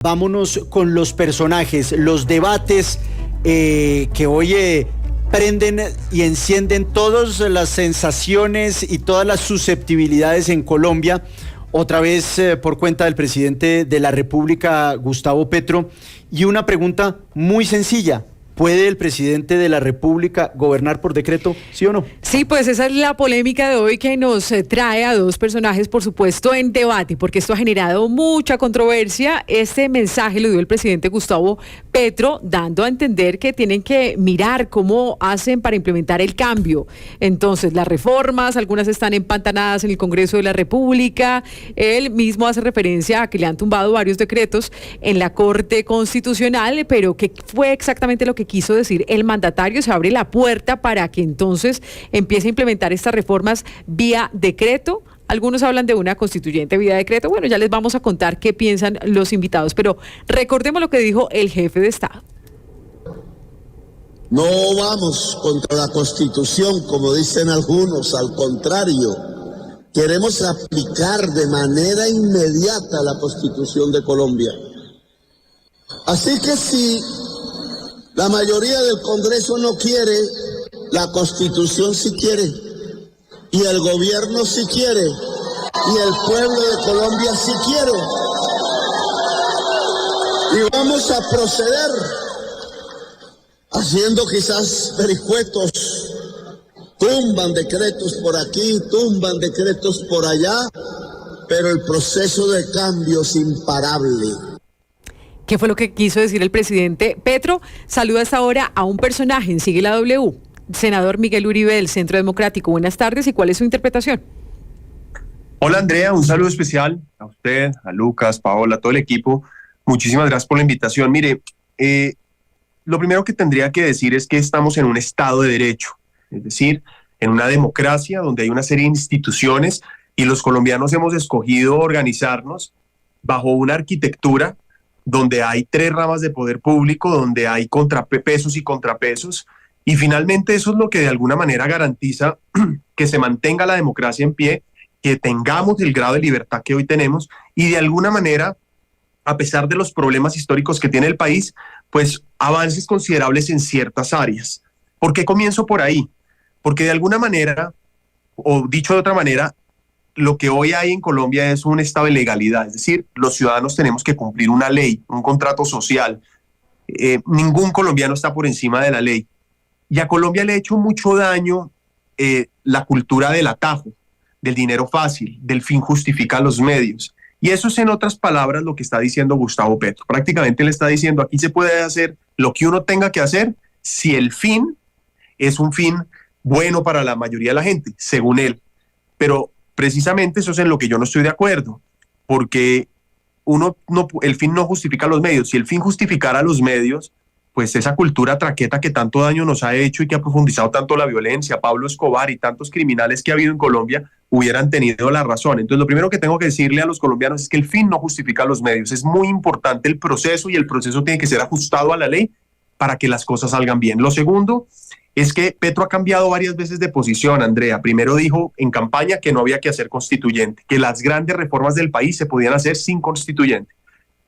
Vámonos con los personajes, los debates que hoy prenden y encienden todas las sensaciones y todas las susceptibilidades en Colombia, otra vez por cuenta del presidente de la República, Gustavo Petro. Y una pregunta muy sencilla: ¿puede el presidente de la República gobernar por decreto, sí o no? Sí, pues esa es la polémica de hoy que nos trae a dos personajes, por supuesto, en debate, porque esto ha generado mucha controversia. Este mensaje lo dio el presidente Gustavo Petro, dando a entender que tienen que mirar cómo hacen para implementar el cambio. Entonces, las reformas, algunas están empantanadas en el Congreso de la República. Él mismo hace referencia a que le han tumbado varios decretos en la Corte Constitucional, pero ¿qué fue exactamente lo que quiso decir el mandatario? Se abre la puerta para que entonces empiece a implementar estas reformas vía decreto. Algunos hablan de una constituyente vía decreto. Bueno, ya les vamos a contar qué piensan los invitados, pero recordemos lo que dijo el jefe de Estado. No vamos contra la Constitución, como dicen algunos, al contrario, queremos aplicar de manera inmediata la Constitución de Colombia. Así que si la mayoría del Congreso no quiere, la Constitución sí quiere, y el gobierno sí quiere, y el pueblo de Colombia sí quiere. Y vamos a proceder haciendo quizás vericuetos, tumban decretos por aquí, tumban decretos por allá, pero el proceso de cambio es imparable. ¿Qué fue lo que quiso decir el presidente Petro? Saluda hasta ahora a un personaje en Sigue la W, senador Miguel Uribe del Centro Democrático. Buenas tardes, ¿y cuál es su interpretación? Hola Andrea, un saludo especial a usted, a Lucas, Paola, a todo el equipo. Muchísimas gracias por la invitación. Mire, lo primero que tendría que decir es que estamos en un Estado de Derecho, es decir, en una democracia donde hay una serie de instituciones y los colombianos hemos escogido organizarnos bajo una arquitectura donde hay tres ramas de poder público, donde hay contrapesos y contrapesos, y finalmente eso es lo que de alguna manera garantiza que se mantenga la democracia en pie, que tengamos el grado de libertad que hoy tenemos, y de alguna manera, a pesar de los problemas históricos que tiene el país, pues avances considerables en ciertas áreas. ¿Por qué comienzo por ahí? Porque de alguna manera, o dicho de otra manera, lo que hoy hay en Colombia es un estado de legalidad, es decir, los ciudadanos tenemos que cumplir una ley, un contrato social. Ningún colombiano está por encima de la ley. Y a Colombia le ha hecho mucho daño la cultura del atajo, del dinero fácil, del fin justifica los medios. Y eso es, en otras palabras, lo que está diciendo Gustavo Petro. Prácticamente le está diciendo, aquí se puede hacer lo que uno tenga que hacer si el fin es un fin bueno para la mayoría de la gente, según él. Pero precisamente eso es en lo que yo no estoy de acuerdo, porque el fin no justifica los medios. Si el fin justificara los medios, pues esa cultura traqueta que tanto daño nos ha hecho y que ha profundizado tanto la violencia, Pablo Escobar y tantos criminales que ha habido en Colombia, hubieran tenido la razón. Entonces, lo primero que tengo que decirle a los colombianos es que el fin no justifica los medios. Es muy importante el proceso, y el proceso tiene que ser ajustado a la ley para que las cosas salgan bien. Lo segundo es que Petro ha cambiado varias veces de posición, Andrea. Primero dijo en campaña que no había que hacer constituyente, que las grandes reformas del país se podían hacer sin constituyente.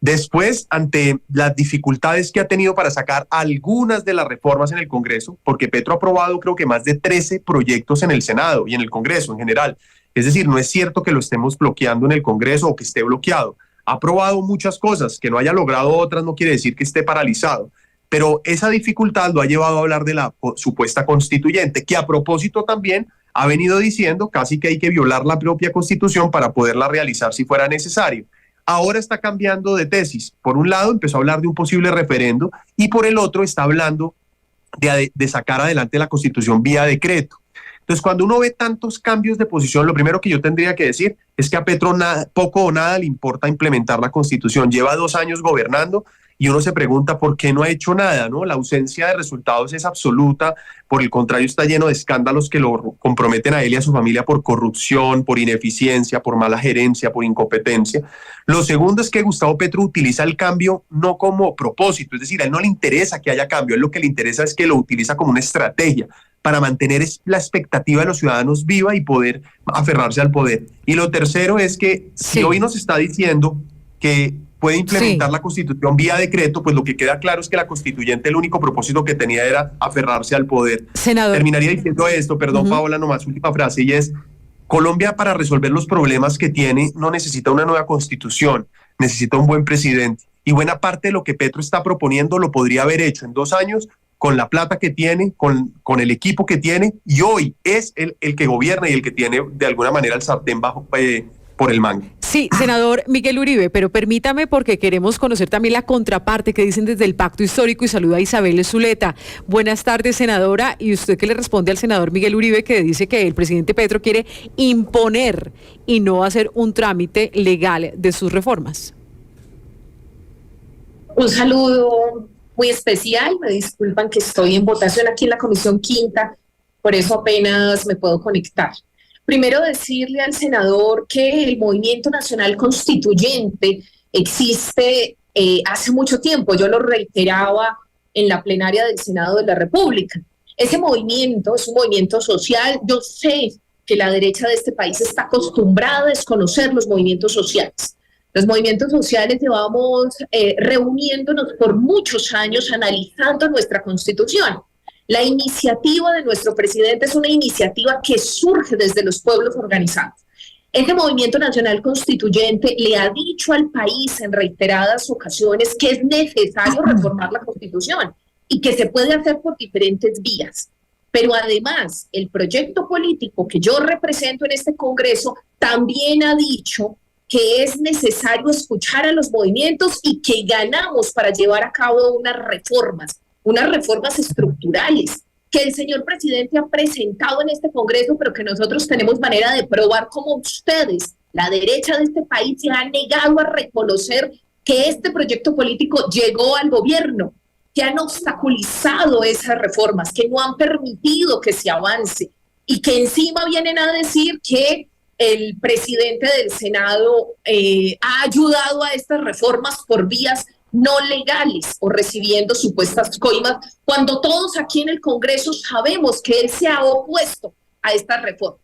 Después, ante las dificultades que ha tenido para sacar algunas de las reformas en el Congreso, porque Petro ha aprobado creo que más de 13 proyectos en el Senado y en el Congreso en general. Es decir, no es cierto que lo estemos bloqueando en el Congreso o que esté bloqueado. Ha aprobado muchas cosas, que no haya logrado otras no quiere decir que esté paralizado. Pero esa dificultad lo ha llevado a hablar de la supuesta constituyente, que a propósito también ha venido diciendo casi que hay que violar la propia Constitución para poderla realizar si fuera necesario. Ahora está cambiando de tesis. Por un lado empezó a hablar de un posible referendo y por el otro está hablando de sacar adelante la Constitución vía decreto. Entonces, cuando uno ve tantos cambios de posición, lo primero que yo tendría que decir es que a Petro poco o nada le importa implementar la Constitución. Lleva 2 años gobernando y uno se pregunta por qué no ha hecho nada, ¿no? La ausencia de resultados es absoluta. Por el contrario, está lleno de escándalos que lo comprometen a él y a su familia por corrupción, por ineficiencia, por mala gerencia, por incompetencia. Lo segundo es que Gustavo Petro utiliza el cambio no como propósito, es decir, a él no le interesa que haya cambio, a él lo que le interesa es que lo utiliza como una estrategia para mantener la expectativa de los ciudadanos viva y poder aferrarse al poder. Y lo tercero es que si hoy nos está diciendo que puede implementar Sí. la Constitución vía decreto, pues lo que queda claro es que la constituyente el único propósito que tenía era aferrarse al poder. Senador. Terminaría diciendo esto, perdón, Paola, nomás última frase, y es: Colombia, para resolver los problemas que tiene, no necesita una nueva constitución, necesita un buen presidente. Y buena parte de lo que Petro está proponiendo lo podría haber hecho en 2 años con la plata que tiene, con el equipo que tiene, y hoy es el que gobierna y el que tiene de alguna manera el sartén bajo por el mango. Sí, senador Miguel Uribe, pero permítame porque queremos conocer también la contraparte que dicen desde el Pacto Histórico y saluda a Isabel Zuleta. Buenas tardes, senadora. ¿Y usted qué le responde al senador Miguel Uribe que dice que el presidente Petro quiere imponer y no hacer un trámite legal de sus reformas? Un saludo muy especial. Me disculpan que estoy en votación aquí en la Comisión Quinta, por eso apenas me puedo conectar. Primero decirle al senador que el Movimiento Nacional Constituyente existe hace mucho tiempo. Yo lo reiteraba en la plenaria del Senado de la República. Ese movimiento es un movimiento social. Yo sé que la derecha de este país está acostumbrada a desconocer los movimientos sociales. Los movimientos sociales llevamos reuniéndonos por muchos años analizando nuestra Constitución. La iniciativa de nuestro presidente es una iniciativa que surge desde los pueblos organizados. Este Movimiento Nacional Constituyente le ha dicho al país en reiteradas ocasiones que es necesario reformar la Constitución y que se puede hacer por diferentes vías. Pero además, el proyecto político que yo represento en este Congreso también ha dicho que es necesario escuchar a los movimientos y que ganamos para llevar a cabo unas reformas estructurales que el señor presidente ha presentado en este Congreso, pero que nosotros tenemos manera de probar cómo ustedes, la derecha de este país, se han negado a reconocer que este proyecto político llegó al gobierno, que han obstaculizado esas reformas, que no han permitido que se avance y que encima vienen a decir que el presidente del Senado ha ayudado a estas reformas por vías no legales o recibiendo supuestas coimas, cuando todos aquí en el Congreso sabemos que él se ha opuesto a esta reforma.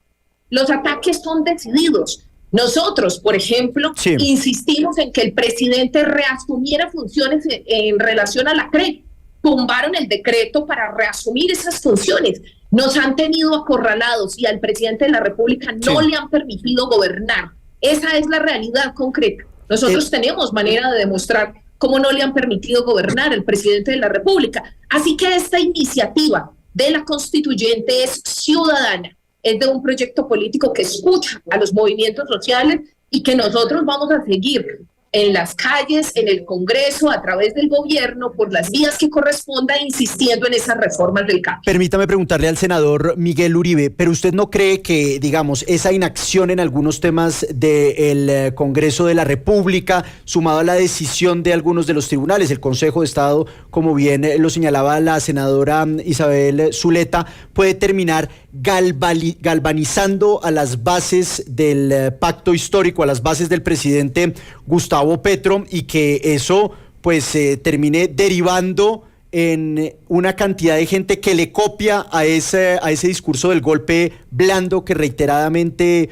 Los ataques son decididos. Nosotros, por ejemplo, insistimos en que el presidente reasumiera funciones en relación a la CRE. Tumbaron el decreto para reasumir esas funciones. Nos han tenido acorralados y al presidente de la República no le han permitido gobernar. Esa es la realidad concreta. Nosotros tenemos manera de demostrar cómo no le han permitido gobernar al presidente de la República. Así que esta iniciativa de la constituyente es ciudadana, es de un proyecto político que escucha a los movimientos sociales y que nosotros vamos a seguir en las calles, en el Congreso, a través del gobierno, por las vías que corresponda, insistiendo en esas reformas del cambio. Permítame preguntarle al senador Miguel Uribe, pero ¿usted no cree que, digamos, esa inacción en algunos temas del Congreso de la República, sumado a la decisión de algunos de los tribunales, el Consejo de Estado, como bien lo señalaba la senadora Isabel Zuleta, puede terminar galvanizando a las bases del pacto histórico, a las bases del presidente Gustavo Petro, y que eso pues termine derivando en una cantidad de gente que le copia a ese discurso del golpe blando que reiteradamente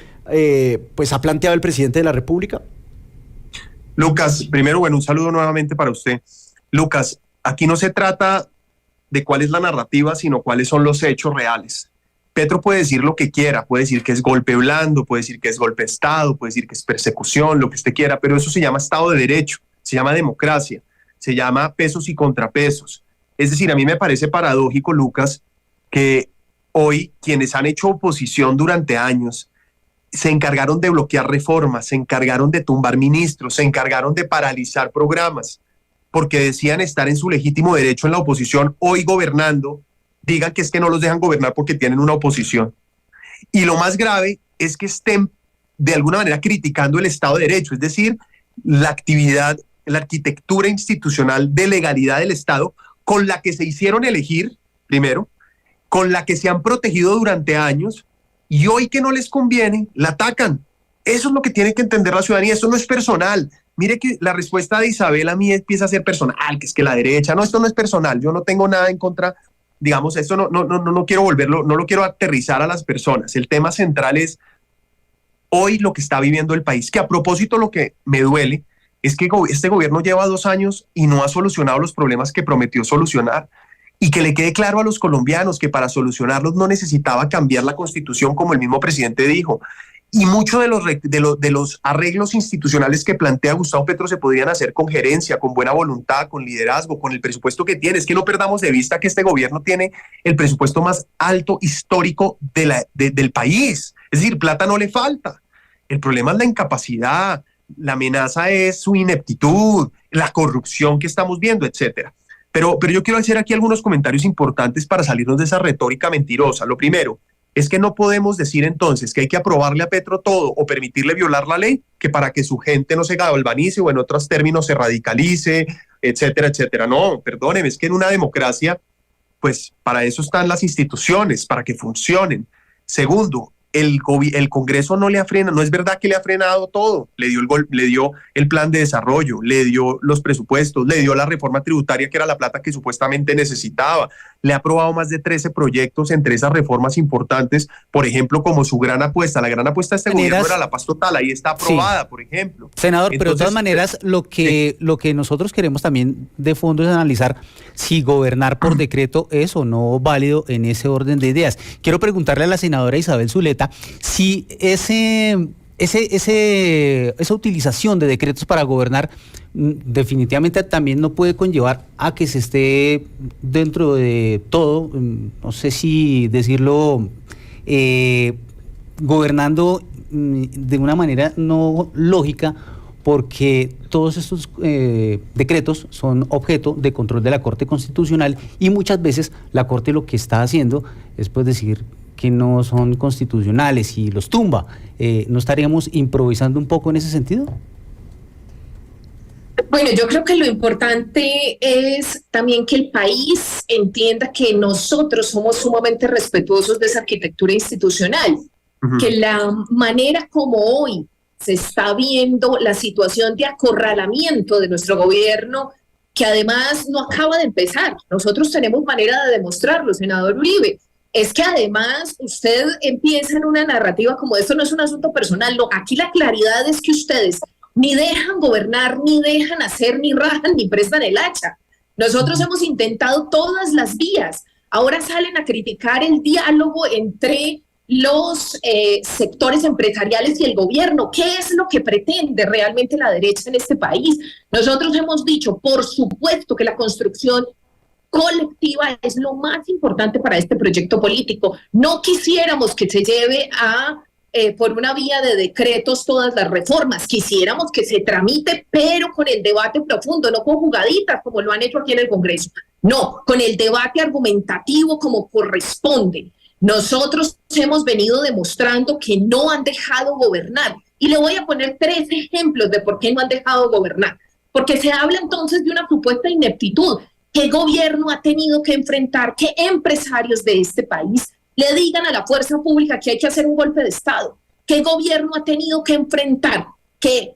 pues ha planteado el presidente de la República? Lucas, primero, un saludo nuevamente para usted. Lucas, aquí no se trata de cuál es la narrativa, sino cuáles son los hechos reales. Petro puede decir lo que quiera, puede decir que es golpe blando, puede decir que es golpe de Estado, puede decir que es persecución, lo que usted quiera, pero eso se llama Estado de Derecho, se llama democracia, se llama pesos y contrapesos. Es decir, a mí me parece paradójico, Lucas, que hoy quienes han hecho oposición durante años se encargaron de bloquear reformas, se encargaron de tumbar ministros, se encargaron de paralizar programas, porque decían estar en su legítimo derecho en la oposición, hoy gobernando, digan que es que no los dejan gobernar porque tienen una oposición. Y lo más grave es que estén de alguna manera criticando el Estado de Derecho, es decir, la actividad, la arquitectura institucional de legalidad del Estado con la que se hicieron elegir, primero, con la que se han protegido durante años, y hoy que no les conviene, la atacan. Eso es lo que tiene que entender la ciudadanía, eso no es personal. Mire que la respuesta de Isabel a mí empieza a ser personal, que es que la derecha, no, esto no es personal, yo no tengo nada en contra. Digamos, esto no quiero volverlo, no lo quiero aterrizar a las personas. El tema central es hoy lo que está viviendo el país, que a propósito lo que me duele es que este gobierno lleva 2 años y no ha solucionado los problemas que prometió solucionar. Y que le quede claro a los colombianos que para solucionarlos no necesitaba cambiar la Constitución, como el mismo presidente dijo. Y muchos de los arreglos institucionales que plantea Gustavo Petro se podrían hacer con gerencia, con buena voluntad, con liderazgo, con el presupuesto que tiene. Es que no perdamos de vista que este gobierno tiene el presupuesto más alto histórico del país. Es decir, plata no le falta. El problema es la incapacidad, la amenaza es su ineptitud, la corrupción que estamos viendo, etcétera. Pero yo quiero hacer aquí algunos comentarios importantes para salirnos de esa retórica mentirosa. Lo primero es que no podemos decir entonces que hay que aprobarle a Petro todo o permitirle violar la ley, que para que su gente no se galvanice o en otros términos se radicalice, etcétera, etcétera. No, perdóneme, es que en una democracia, pues para eso están las instituciones, para que funcionen. Segundo, el Congreso no le ha frenado, no es verdad que le ha frenado todo, le dio el plan de desarrollo, le dio los presupuestos, le dio la reforma tributaria que era la plata que supuestamente necesitaba, le ha aprobado más de 13 proyectos entre esas reformas importantes, por ejemplo, como su gran apuesta, la gran apuesta de este gobierno era la paz total, ahí está aprobada, sí. Por ejemplo. Senador, entonces, pero de todas maneras, lo que nosotros queremos también de fondo es analizar si gobernar por decreto es o no válido en ese orden de ideas. Quiero preguntarle a la senadora Isabel Zuleta si esa utilización de decretos para gobernar definitivamente también no puede conllevar a que se esté dentro de todo, no sé si decirlo, gobernando de una manera no lógica, porque todos estos decretos son objeto de control de la Corte Constitucional y muchas veces la Corte lo que está haciendo es pues decir que no son constitucionales y los tumba. ¿No estaríamos improvisando un poco en ese sentido? Bueno, yo creo que lo importante es también que el país entienda que nosotros somos sumamente respetuosos de esa arquitectura institucional, que la manera como hoy se está viendo la situación de acorralamiento de nuestro gobierno, que además no acaba de empezar. Nosotros tenemos manera de demostrarlo, senador Uribe. Es que además usted empieza en una narrativa como esto no es un asunto personal, no, aquí la claridad es que ustedes ni dejan gobernar, ni dejan hacer, ni rajan, ni prestan el hacha. Nosotros hemos intentado todas las vías. Ahora salen a criticar el diálogo entre los sectores empresariales y el gobierno. ¿Qué es lo que pretende realmente la derecha en este país? Nosotros hemos dicho, por supuesto, que la construcción colectiva es lo más importante para este proyecto político. No quisiéramos que se lleve por una vía de decretos todas las reformas. Quisiéramos que se tramite, pero con el debate profundo, no con jugaditas como lo han hecho aquí en el Congreso. No, con el debate argumentativo como corresponde. Nosotros hemos venido demostrando que no han dejado gobernar. Y le voy a poner 3 ejemplos de por qué no han dejado gobernar. Porque se habla entonces de una supuesta ineptitud. ¿Qué gobierno ha tenido que enfrentar que empresarios de este país le digan a la fuerza pública que hay que hacer un golpe de Estado? ¿Qué gobierno ha tenido que enfrentar que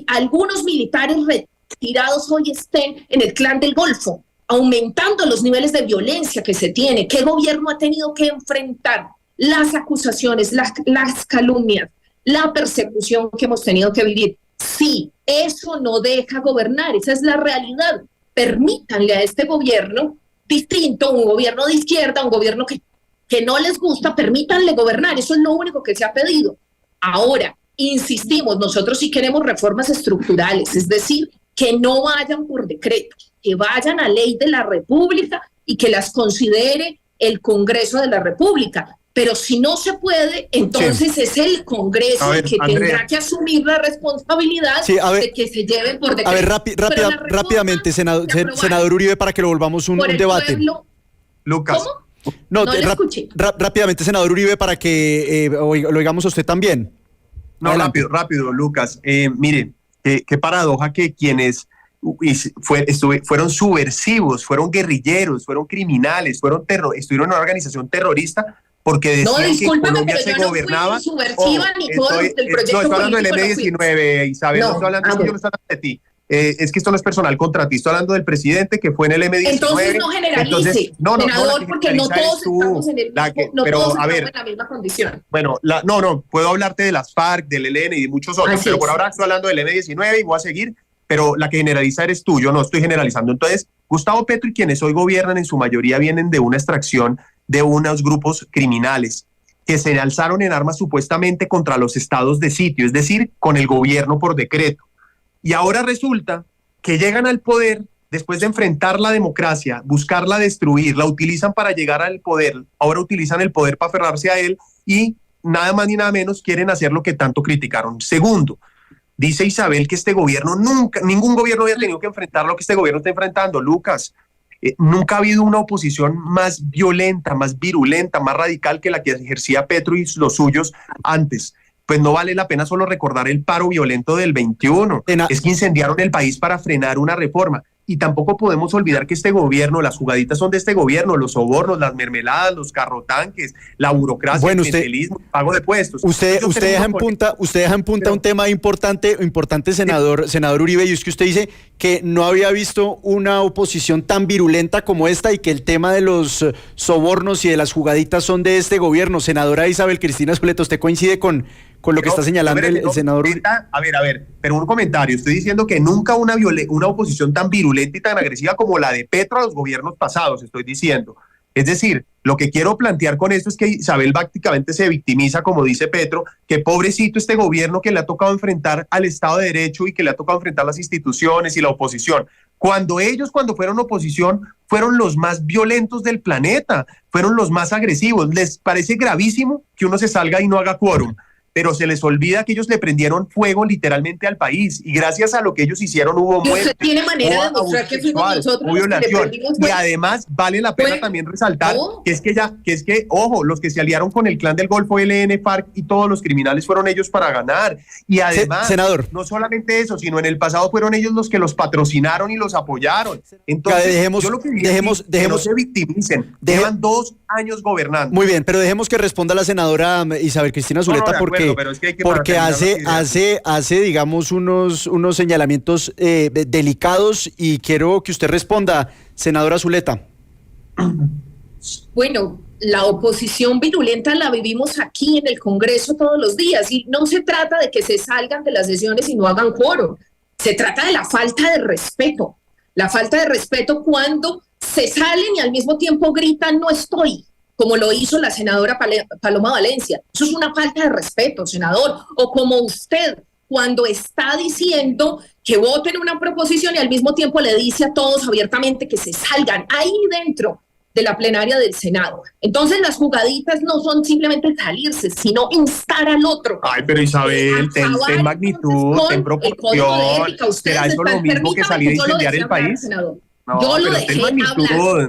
algunos militares retirados hoy estén en el Clan del Golfo, aumentando los niveles de violencia que se tiene? ¿Qué gobierno ha tenido que enfrentar las acusaciones, las calumnias, la persecución que hemos tenido que vivir? Sí, eso no deja gobernar, esa es la realidad. Permítanle a este gobierno distinto, un gobierno de izquierda, un gobierno que no les gusta, permítanle gobernar, eso es lo único que se ha pedido. Ahora, insistimos, nosotros sí queremos reformas estructurales, es decir, que no vayan por decreto, que vayan a ley de la República y que las considere el Congreso de la República. Pero si no se puede, entonces sí, es el Congreso el que tendrá que asumir la responsabilidad de que se lleven por decreto. A ver, rápidamente, senador Uribe, para que lo volvamos un debate. Lucas. ¿Cómo? No le escuché. Rápidamente, senador Uribe, para que lo oigamos a usted también. No, adelante. Rápido, Lucas. Mire, qué paradoja que quienes fueron subversivos, fueron guerrilleros, fueron criminales, estuvieron en una organización terrorista, porque decían que Colombia se gobernaba. No subversiva ni todo el proyecto. No, estoy hablando del M-19, Isabel, no estoy hablando, yo no estoy hablando de ti. Es que esto no es personal contra ti, estoy hablando del presidente que fue en el M-19. Entonces no generalice, senador, porque no todos estamos en el mismo, todos estamos en la misma condición. Bueno, puedo hablarte de las FARC, del ELN y de muchos otros, pero por ahora estoy hablando del M-19 y voy a seguir. pero la que generaliza eres tú, yo no estoy generalizando. Entonces, Gustavo Petro y quienes hoy gobiernan en su mayoría vienen de una extracción de unos grupos criminales que se alzaron en armas supuestamente contra los estados de sitio, es decir, con el gobierno por decreto. Y ahora resulta que llegan al poder después de enfrentar la democracia, buscarla destruir, la utilizan para llegar al poder, ahora utilizan el poder para aferrarse a él y nada más ni nada menos quieren hacer lo que tanto criticaron. Segundo, dice Isabel que este gobierno ningún gobierno había tenido que enfrentar lo que este gobierno está enfrentando. Lucas, nunca ha habido una oposición más violenta, más virulenta, más radical que la que ejercía Petro y los suyos antes. Pues no vale la pena solo recordar el paro violento del 21. Es que incendiaron el país para frenar una reforma. Y tampoco podemos olvidar que este gobierno, las jugaditas son de este gobierno, los sobornos, las mermeladas, los carrotanques, la burocracia, bueno, el clientelismo, el pago de puestos. Usted deja en punta un tema importante, senador Uribe, y es que usted dice que no había visto una oposición tan virulenta como esta y que el tema de los sobornos y de las jugaditas son de este gobierno. Senadora Isabel Cristina Zuleta, ¿usted coincide con lo que está señalando el senador Uribe? A ver, pero un comentario. Estoy diciendo que nunca una oposición tan virulenta y tan agresiva como la de Petro a los gobiernos pasados, estoy diciendo. Es decir, lo que quiero plantear con esto es que Isabel prácticamente se victimiza, como dice Petro, que pobrecito este gobierno que le ha tocado enfrentar al Estado de Derecho y que le ha tocado enfrentar las instituciones y la oposición. Cuando fueron oposición, fueron los más violentos del planeta, fueron los más agresivos. Les parece gravísimo que uno se salga y no haga quórum, pero se les olvida que ellos le prendieron fuego literalmente al país y gracias a lo que ellos hicieron hubo muerte, tiene manera de demostrar que fuimos nosotros violación. Y además vale la pena también resaltar que es que, ojo, los que se aliaron con el clan del Golfo, ELN, FARC y todos los criminales fueron ellos para ganar. Y además, senador, no solamente eso, sino en el pasado fueron ellos los que los patrocinaron y los apoyaron. Entonces, yo lo que digo es que no se victimicen, llevan 2 años gobernando. Muy bien, pero dejemos que responda la senadora Isabel Cristina Zuleta porque hace digamos unos señalamientos delicados y quiero que usted responda, senadora Zuleta. Bueno, la oposición virulenta la vivimos aquí en el Congreso todos los días y no se trata de que se salgan de las sesiones y no hagan quórum, se trata de la falta de respeto cuando se salen y al mismo tiempo gritan no estoy, como lo hizo la senadora Paloma Valencia. Eso es una falta de respeto, senador. O como usted, cuando está diciendo que voten una proposición y al mismo tiempo le dice a todos abiertamente que se salgan ahí dentro de la plenaria del Senado. Entonces las jugaditas no son simplemente salirse, sino instar al otro. Ay, pero Isabel, ten magnitud, ten proporción. ¿Será eso lo mismo que salir a incendiar el país? Senador. No, yo lo dejé hablar.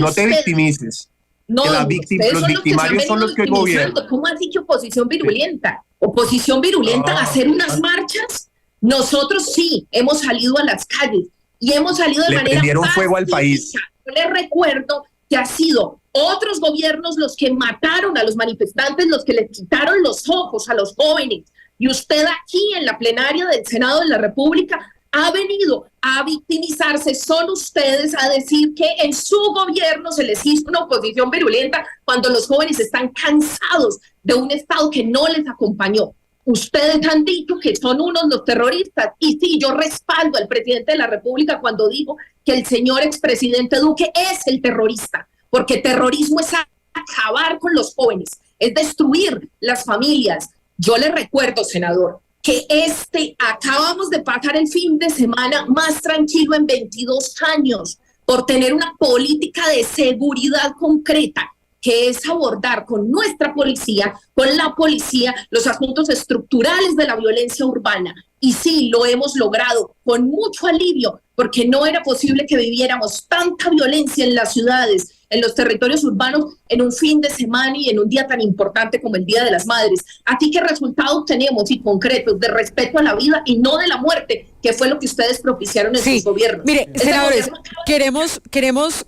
No te victimices. No, los victimarios son los que gobiernan. ¿Cómo has dicho oposición virulenta? ¿Oposición virulenta a hacer unas marchas? Nosotros sí hemos salido a las calles y hemos salido de manera prendieron fuego al país. Yo les recuerdo que ha sido otros gobiernos los que mataron a los manifestantes, los que les quitaron los ojos a los jóvenes. Y usted aquí en la plenaria del Senado de la República ha venido a victimizarse, son ustedes a decir que en su gobierno se les hizo una oposición virulenta cuando los jóvenes están cansados de un Estado que no les acompañó. Ustedes han dicho que son unos los terroristas y sí, yo respaldo al presidente de la República cuando dijo que el señor expresidente Duque es el terrorista, porque terrorismo es acabar con los jóvenes, es destruir las familias. Yo le recuerdo, senador, que acabamos de pasar el fin de semana más tranquilo en 22 años por tener una política de seguridad concreta, que es abordar con nuestra policía, con la policía, los asuntos estructurales de la violencia urbana. Y sí, lo hemos logrado con mucho alivio, porque no era posible que viviéramos tanta violencia en las ciudades, en los territorios urbanos, en un fin de semana y en un día tan importante como el Día de las Madres. Así que resultados tenemos y concretos de respeto a la vida y no de la muerte, que fue lo que ustedes propiciaron en sus gobiernos. Mire, senadores, queremos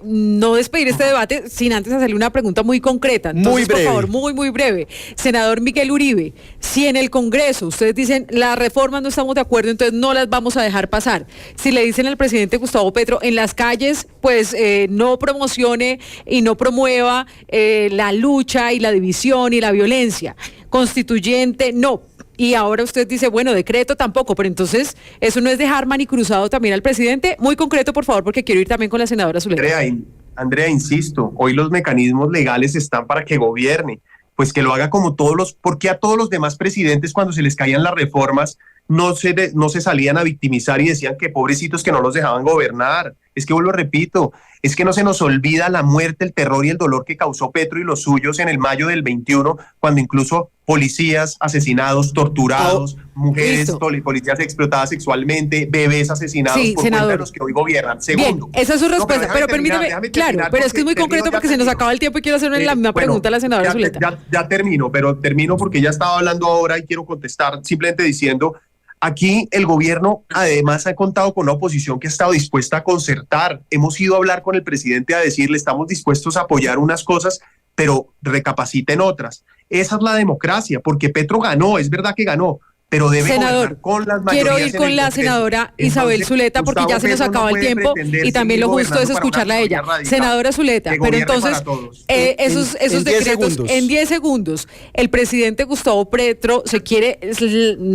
no despedir este debate sin antes hacerle una pregunta muy concreta. Entonces, muy breve. Por favor, muy breve. Senador Miguel Uribe, si en el Congreso ustedes dicen las reformas no estamos de acuerdo, entonces no las vamos a dejar pasar. Si le dicen al presidente Gustavo Petro en las calles, pues no promocione y no promueva la lucha y la división y la violencia. Constituyente, no. Y ahora usted dice, bueno, decreto tampoco, pero entonces eso no es dejar manicruzado también al presidente. Muy concreto, por favor, porque quiero ir también con la senadora Zuleta. Andrea, insisto, hoy los mecanismos legales están para que gobierne, pues que lo haga como porque a todos los demás presidentes cuando se les caían las reformas no se salían a victimizar y decían que pobrecitos que no los dejaban gobernar. Es que vuelvo, repito, es que no se nos olvida la muerte, el terror y el dolor que causó Petro y los suyos en el mayo del 21, cuando incluso policías asesinados, torturados, mujeres, policías explotadas sexualmente, bebés asesinados por cuenta de los que hoy gobiernan. Segundo. Bien, esa es su respuesta, pero permítame, claro, pero es que es muy concreto porque se nos acaba el tiempo y quiero hacer la misma pregunta a la senadora Zuleta. Ya termino, pero termino porque ya estaba hablando ahora y quiero contestar simplemente diciendo, aquí el gobierno además ha contado con una oposición que ha estado dispuesta a concertar. Hemos ido a hablar con el presidente a decirle estamos dispuestos a apoyar unas cosas, pero recapaciten otras. Esa es la democracia, porque Petro ganó, es verdad que ganó, pero debe gobernar con las mayorías. Quiero ir con la senadora Isabel Zuleta porque ya se nos acaba el tiempo y también lo justo es escucharla a ella. Senadora Zuleta, pero entonces esos decretos en 10 segundos, el presidente Gustavo Petro se quiere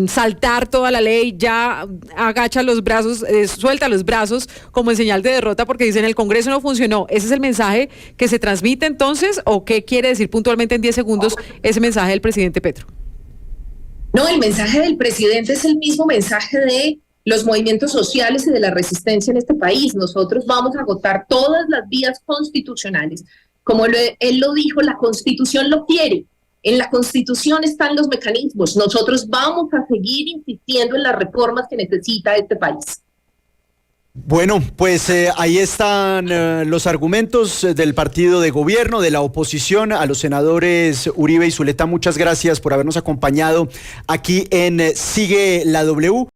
saltar toda la ley, ya agacha los brazos, suelta los brazos como en señal de derrota porque dicen el Congreso no funcionó. ¿Ese es el mensaje que se transmite entonces o qué quiere decir puntualmente en 10 segundos ese mensaje del presidente Petro? No, el mensaje del presidente es el mismo mensaje de los movimientos sociales y de la resistencia en este país. Nosotros vamos a agotar todas las vías constitucionales. Como él lo dijo, la Constitución lo quiere. En la Constitución están los mecanismos. Nosotros vamos a seguir insistiendo en las reformas que necesita este país. Bueno, pues ahí están los argumentos del partido de gobierno, de la oposición. A los senadores Uribe y Zuleta, muchas gracias por habernos acompañado aquí en Sigue la W.